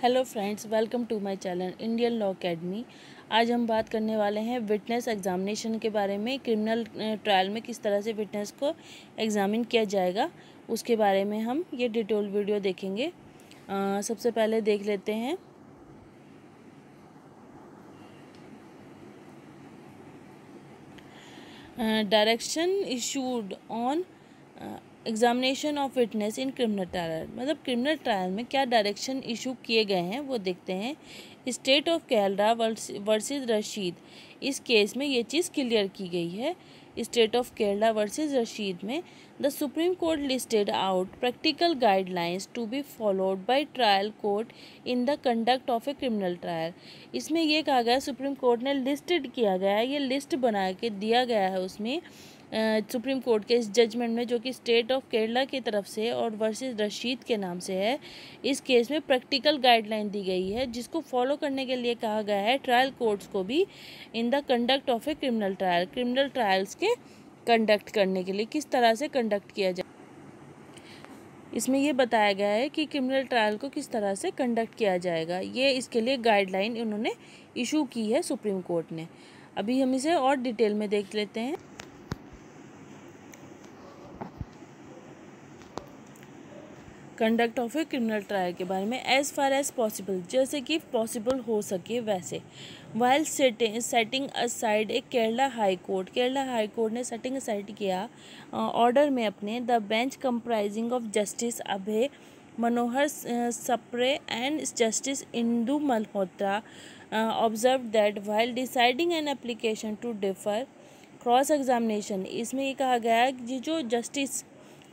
Hello friends, welcome to my channel Indian law academy. आज हम बात करने वाले हैं विटनेस एग्जामिनेशन के बारे में। क्रिमिनल ट्रायल में किस तरह से विटनेस को एग्जामिन किया जाएगा उसके बारे में हम ये डिटेल वीडियो देखेंगे। सबसे पहले देख लेते हैं direction issued on examination of witness in criminal trial. मतलब क्रिमिनल ट्रायल में क्या डायरेक्शन इशू किए गए हैं वो देखते हैं। State of Kerala versus Rashid, इस केस में ये चीज़ क्लियर की गई है। State of Kerala versus Rashid में the supreme court listed out practical guidelines to be followed by trial court in the conduct of a criminal trial. इसमें यह कहा गया, सुप्रीम कोर्ट ने लिस्टेड किया गया है, ये लिस्ट बना के दिया गया है उसमें सुप्रीम कोर्ट के इस जजमेंट में, जो कि स्टेट ऑफ केरला की तरफ से और वर्सेस रशीद के नाम से है। इस केस में प्रैक्टिकल गाइडलाइन दी गई है जिसको फॉलो करने के लिए कहा गया है ट्रायल कोर्ट्स को भी इन the conduct of a criminal trial. Criminal trials के कंडक्ट करने के लिए किस तरह से कंडक्ट किया जाए, इसमें ये बताया गया है कि क्रिमिनल ट्रायल को किस तरह से कंडक्ट किया जाएगा। ये इसके लिए गाइडलाइन उन्होंने इशू की है सुप्रीम कोर्ट ने। अभी हम इसे और डिटेल में देख लेते हैं। Conduct of a criminal trial के बारे में, एज फार एज पॉसिबल, जैसे कि पॉसिबल हो सके वैसे। While setting aside a Kerala high court ने सेटिंग असाइड किया ऑर्डर में अपने the bench comprising of justice Abhay Manohar Sapre and justice Indu Malhotra observe that while deciding an application to defer cross examination. इसमें ये कहा गया है कि जो justice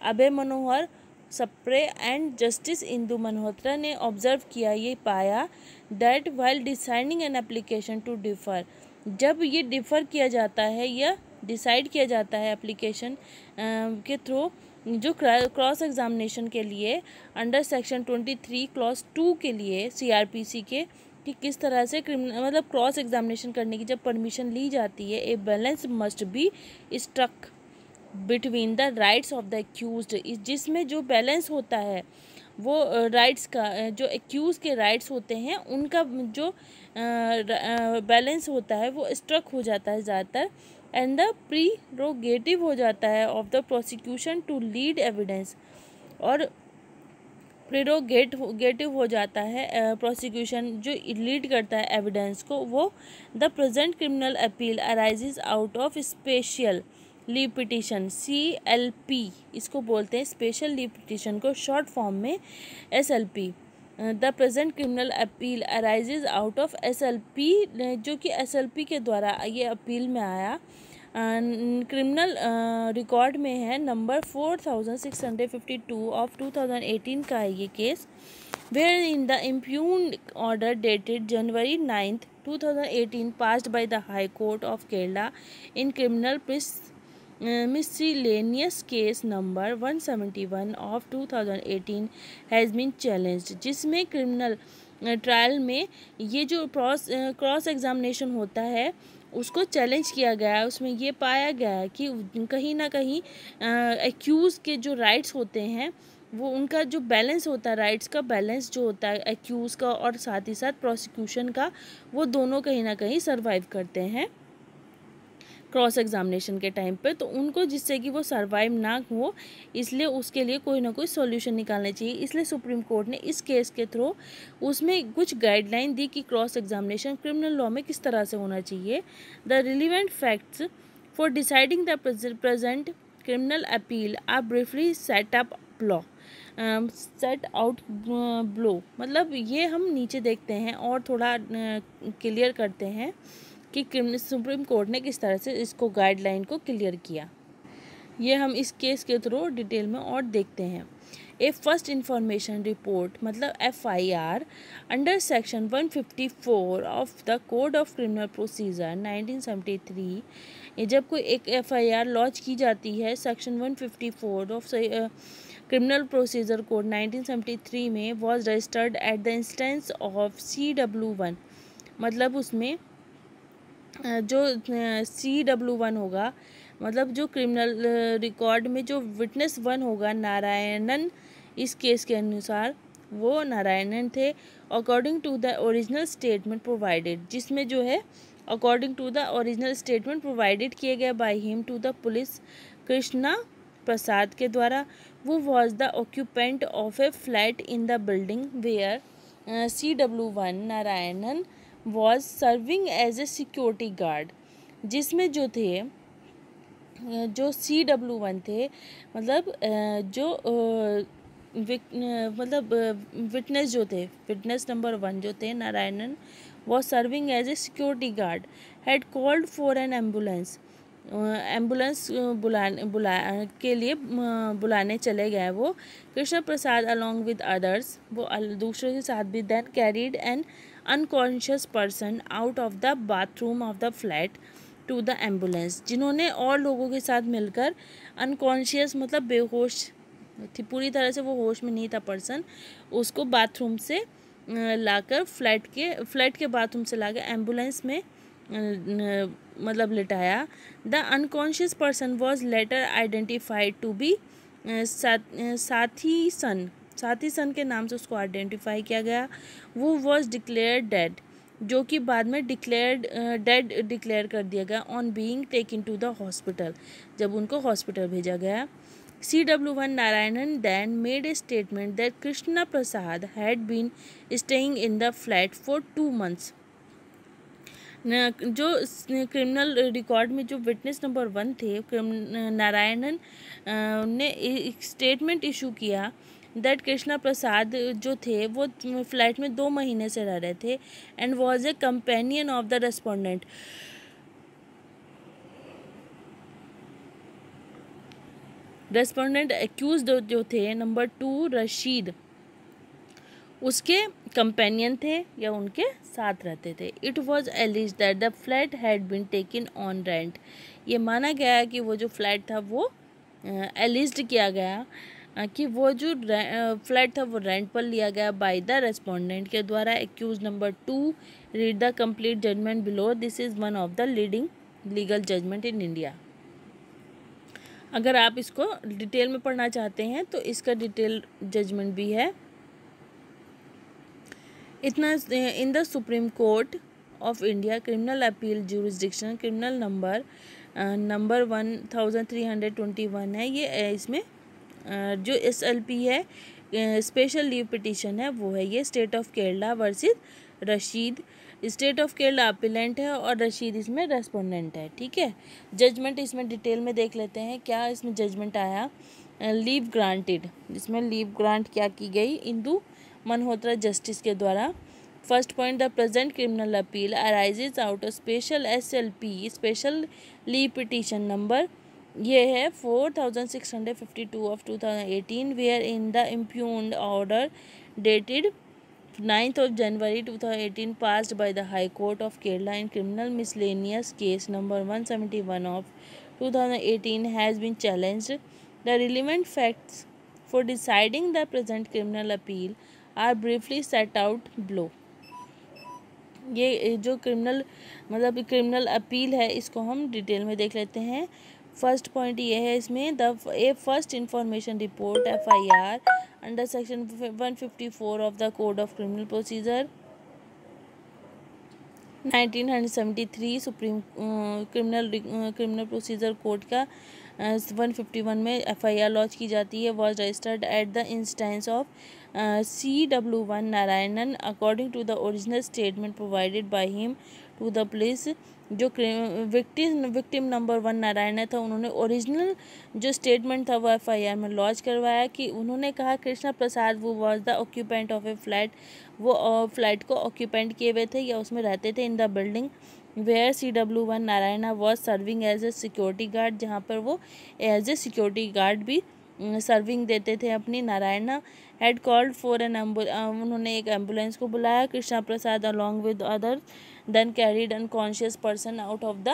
Abhay Manohar Sapre and justice Indu Malhotra ने ऑब्जर्व किया, ये पाया that while deciding an application to defer, जब ये डिफ़र किया जाता है या डिसाइड किया जाता है एप्लीकेशन के थ्रू जो क्रॉस एग्जामिनेशन के लिए अंडर सेक्शन 23 क्लॉज 2 के लिए CRPC के, कि किस तरह से मतलब क्रॉस एग्जामिनेशन करने की जब परमिशन ली जाती है, a balance must be struck between the rights of the accused, जिसमें जो बैलेंस होता है वो राइट्स का, जो एक्यूज के राइट्स होते हैं उनका जो बैलेंस होता है वो स्ट्रक हो जाता है ज़्यादातर, एंड द प्रीरोगेटिव हो जाता है of the prosecution to lead evidence, और प्रीरोगेटिव हो जाता है प्रोसिक्यूशन जो लीड करता है एविडेंस को, वो the present criminal appeal arises out of special leave petition, CLP इसको बोलते हैं, स्पेशल लीव पिटीशन को शॉर्ट फॉर्म में SLP। The present criminal appeal arises out of SLP, जो कि SLP के द्वारा ये अपील में आया। क्रिमिनल रिकॉर्ड में है नंबर 4652 ऑफ 2018 का है ये केस, where in the impugned order dated January 9th 2018 passed by the high court of Kerala in criminal miscellaneous case number 171 of 2018 has been challenged, जिसमें क्रिमिनल ट्रायल में ये जो क्रॉस एग्जामिनेशन होता है उसको चैलेंज किया गया है। उसमें ये पाया गया है कि कहीं ना कहीं एक्यूज़ के जो राइट्स होते हैं वो उनका जो बैलेंस होता है, राइट्स का बैलेंस जो होता है एक्यूज़ का और साथ ही साथ प्रोसिक्यूशन का, वो दोनों कहीं ना कहीं सर्वाइव करते हैं क्रॉस एग्जामिनेशन के टाइम पे। तो उनको जिससे कि वो सर्वाइव ना हो, इसलिए उसके लिए कोई ना कोई सॉल्यूशन निकालना चाहिए। इसलिए सुप्रीम कोर्ट ने इस केस के थ्रू उसमें कुछ गाइडलाइन दी कि क्रॉस एग्जामिनेशन क्रिमिनल लॉ में किस तरह से होना चाहिए। The relevant facts for deciding the present criminal appeal or briefly set out blow. मतलब ये हम नीचे देखते हैं और थोड़ा क्लियर करते हैं कि सुप्रीम कोर्ट ने किस तरह से इसको गाइडलाइन को क्लियर किया। ये हम इस केस के थ्रू डिटेल में और देखते हैं। ए फर्स्ट इंफॉर्मेशन रिपोर्ट मतलब FIR under section 154 of the code of criminal procedure 1973, ये जब कोई एक FIR लॉन्च की जाती है section 154 of criminal procedure code 1973 में, was registered at the instance of CW1, मतलब उसमें जो CW1 होगा, मतलब जो क्रिमिनल रिकॉर्ड में जो विटनेस 1 होगा नारायणन, इस केस के अनुसार वो नारायणन थे। According to the original statement provided, जिसमें जो है according to the original statement provided किए गए by him to the police Krishna Prasad के द्वारा, वो was the occupant of a flat in the building where CW1 Narayanan was serving as a security guard, जिसमें जो थे जो CW1 थे, मतलब विटनेस जो थे, विटनेस नंबर 1 जो थे Narayanan was serving as a security guard, had called for an ambulance, ambulance के लिए बुलाने चले गए वो Krishna Prasad along with others, वो दूसरों के साथ भी, then carried an unconscious person out of the bathroom of the flat to the ambulance, जिन्होंने और लोगों के साथ मिलकर अनकॉन्शियस मतलब बेहोश थी, पूरी तरह से वो होश में नहीं था पर्सन, उसको बाथरूम से लाकर फ्लैट के बाथरूम से लाकर एम्बुलेंस में मतलब लिटाया। The unconscious person was later identified to be Sathi son के नाम से उसको आइडेंटिफाई किया गया। वो वॉज डिक्लेयर्ड डेड, जो कि बाद में डेड डिक्लेयर कर दिया गया on being taken to the hospital, जब उनको हॉस्पिटल भेजा गया। CW1 Narayanan then made a statement that Krishna Prasad had been staying in the flat for 2 months. जो क्रिमिनल रिकॉर्ड में जो विटनेस नंबर 1 थे, नारायणन ने एक स्टेटमेंट इशू किया दैट कृष्णा प्रसाद जो थे वो फ्लैट में 2 महीने से रह रहे थे and was a companion of the respondent. Respondent accused जो थे नंबर 2 रशीद, उसके कंपेनियन थे या उनके साथ रहते थे। It was alleged that the flat had been taken on rent, ये माना गया कि वो जो फ्लैट था वो एलिज्ड किया गया कि वो जो फ्लैट था वो रेंट पर लिया गया बाय द रेस्पोंडेंट के द्वारा। Accused number 2 read the complete judgement below, this is one of the leading legal judgement in India. अगर आप इसको डिटेल में पढ़ना चाहते हैं तो इसका डिटेल जजमेंट भी है। इतना in the supreme court of India criminal appeal jurisdiction criminal number 1321 है, ये इसमें जो SLP है स्पेशल लीव पिटीशन है वो है ये state of Kerala versus Rashid. State of Kerala appellate है और रशीद इसमें रेस्पोंडेंट है। ठीक है, जजमेंट इसमें डिटेल में देख लेते हैं क्या इसमें जजमेंट आया। लीव ग्रांटेड, इसमें लीव ग्रांट क्या की गई इंदु मल्होत्रा जस्टिस के द्वारा। First point, the present criminal appeal arises out of special SLP special leave petition number ये है 4652 ऑफ 2018 where in the impugned order dated 9th of January 2018 passed by the High Court of Kerala in criminal miscellaneous case number 171 of 2018 has been challenged. The relevant facts for deciding the present criminal appeal are briefly set out below. ये जो criminal appeal है इसको हम detail में देख लेते हैं। First point ये है इसमें a first information report FIR under section 154 of the code of criminal procedure 1973 supreme criminal procedure code का 151 में FIR लॉन्च की जाती है। Was registered at the instance of CW1 Narayanan according to the original statement provided by him to the police. जो victim number 1 Narayan था उन्होंने original जो statement था वो FIR में लॉन्च करवाया कि उन्होंने कहा कृष्णा प्रसाद वो was the occupant of a flat, वो फ्लैट को ऑक्यूपेंट किए हुए थे या उसमें रहते थे in the building where CW1 Narayana was serving as a security guard, जहाँ पर वो एज ए सिक्योरिटी गार्ड भी सर्विंग देते थे अपनी। Narayana had called for an उन्होंने एक एम्बुलेंस को बुलाया। Krishna Prasad along with other then carried unconscious person out of the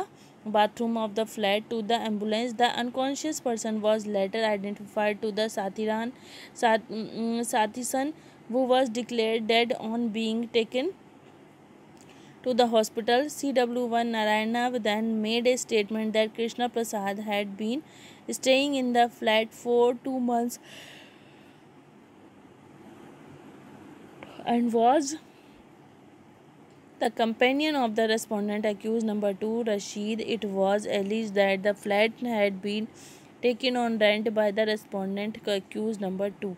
bathroom of the flat to the ambulance. The unconscious person was later identified to the Sathi son who was declared dead on being taken to the hospital. CW1 Narayana then made a statement that Krishna Prasad had been staying in the flat for 2 months and was the companion of the respondent accused number 2, Rashid. It was alleged that the flat had been taken on rent by the respondent accused number 2.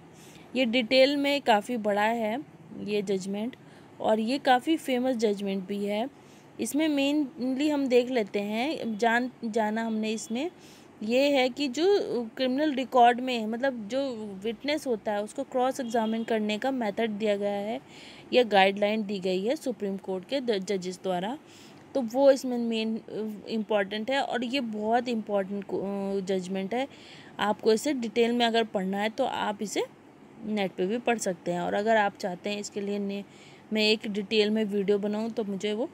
ये detail में काफ़ी बड़ा है ये judgement, और ये काफ़ी famous judgement भी है। इसमें मेनली हम देख लेते हैं, जाना हमने इसमें ये है कि जो क्रिमिनल रिकॉर्ड में मतलब जो विटनेस होता है उसको क्रॉस एग्जामिन करने का मेथड दिया गया है या गाइडलाइन दी गई है सुप्रीम कोर्ट के जजेस द्वारा, तो वो इसमें मेन इम्पॉर्टेंट है और ये बहुत इम्पॉर्टेंट जजमेंट है। आपको इसे डिटेल में अगर पढ़ना है तो आप इसे नेट पे भी पढ़ सकते हैं, और अगर आप चाहते हैं इसके लिए मैं एक डिटेल में वीडियो बनाऊं तो मुझे वो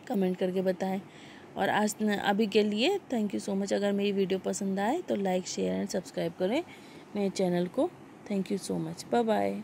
कमेंट करके बताएं। और आज अभी के लिए थैंक यू सो मच। अगर मेरी वीडियो पसंद आए तो लाइक शेयर एंड सब्सक्राइब करें मेरे चैनल को। Thank you so much. Bye bye.